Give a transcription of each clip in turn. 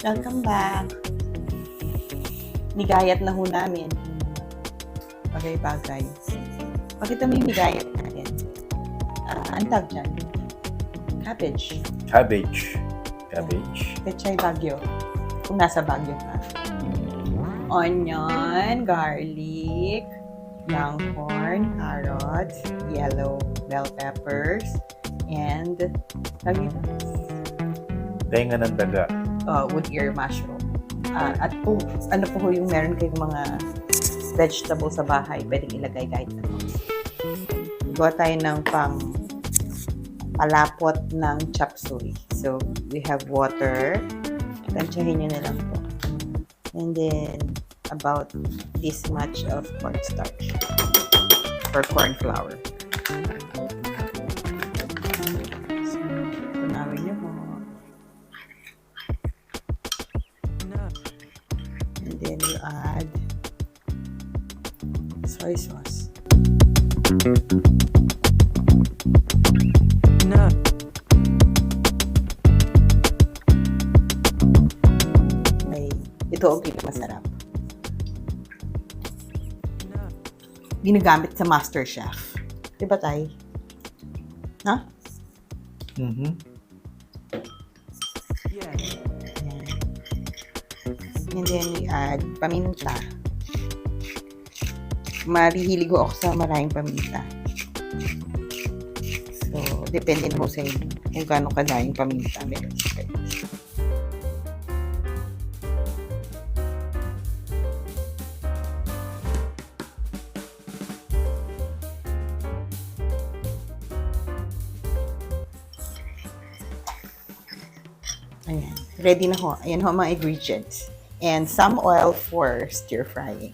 Welcome back. Nigayat na ho namin. Bagay-bagay. Pakita mo yung nigayat natin. Ang tawag dyan? Cabbage. Cabbage. Pechay Baguio. Kung nasa Baguio ka. Onion, garlic, young corn, carrots, yellow bell peppers, and Tenga ng daga. wood ear mushroom. At kung ano po yung meron kayong mga vegetables sa bahay, pwedeng ilagay kahit ano. Gawa tayo ng palapot ng chopsuey. So, we have water. Tansyahin nyo na lang po. And then, about this much of cornstarch or corn flour. So, tunawin nyo po. And then, you add soy sauce. Ito ang pinakamasarap. Ginagamit sa MasterChef. Diba, Tay? Ha? Mm-hmm. Yan. And then we add paminta. Marihilig ako sa maraming paminta. So, depende na po sa inyo kung gaano kadaing paminta meron kayo. Ayan. Ready na ho. Ayan ho mga ingredients. And some oil for stir frying.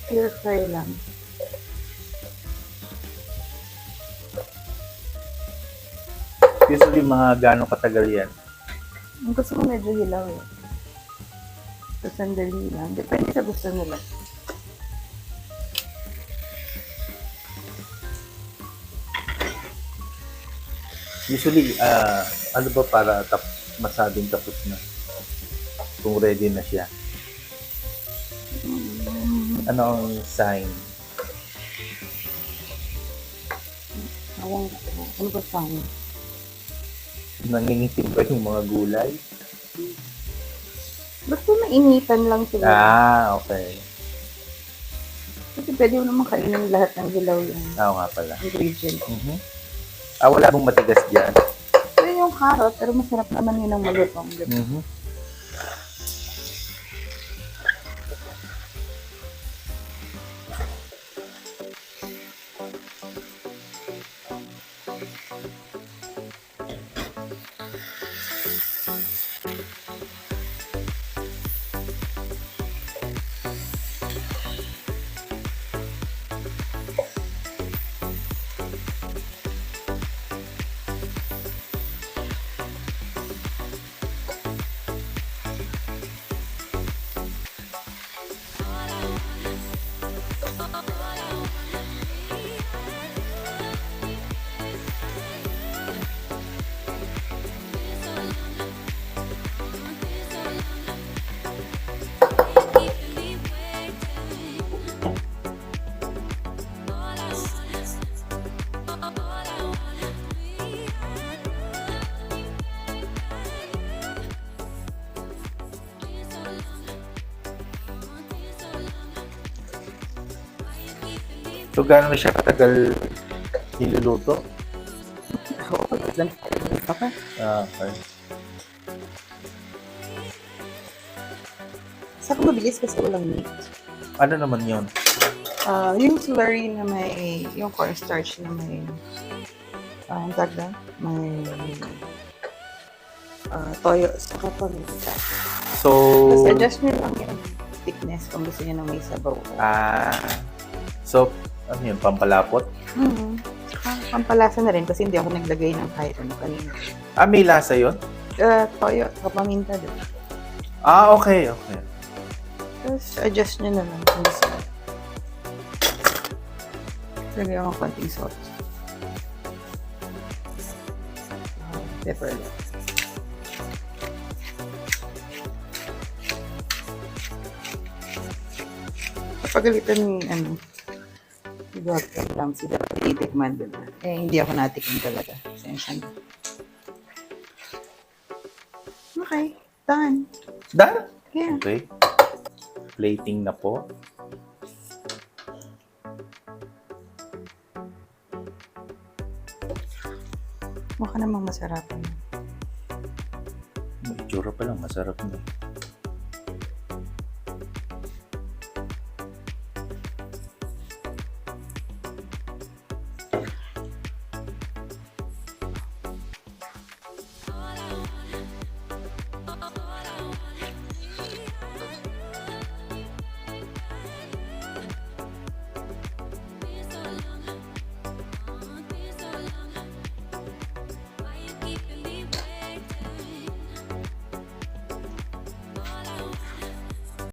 Stir fry lang. Usually, mga gano'ng katagal yan? Ang gusto mo medyo hilaw eh. So, sandali lang. Depende sa gusto nila. Usually, ano ba para masabing tapos na? Kung ready na siya. Ano ang sign? Ano ba sign? Nangingitim ba yung mga gulay? Basta mainitan lang sila. Okay. Kasi pwede mo naman kainin lahat ng hilaw yung Oo nga pala. ingredient. Mm-hmm. Wala bang matigas dyan? Ito yung carrot, pero masarap naman yun ang malutong. Mhm. So, gano'n na siya katagal niluluto? Oo, lang. Okay. Okay. Saka mabilis kasi walang meat. Ano naman yun? Yung slurry na may, yung cornstarch na may, ang tag na, may toyo, saka paminta. So, Tapos adjust nyo lang yung thickness kung gusto nyo na may sabaw. so, ano yun, pampalapot? Saka pampalasa na rin kasi hindi ako naglagay ng kahit ano kanina. May lasa yun? Toyo, saka paminta din. Okay. Tapos adjust nyo na lang kung gusto nyo. Lagay ako konting salt. Pepper lang. Kapagalitan ni si Dr. Ram, si Dr. Itikman din. Hindi ako natikman talaga. Sensya na. Okay, done. Done? Yeah. Okay. Plating na po. Mukha namang masarap. May itsura pa lang, masarap na.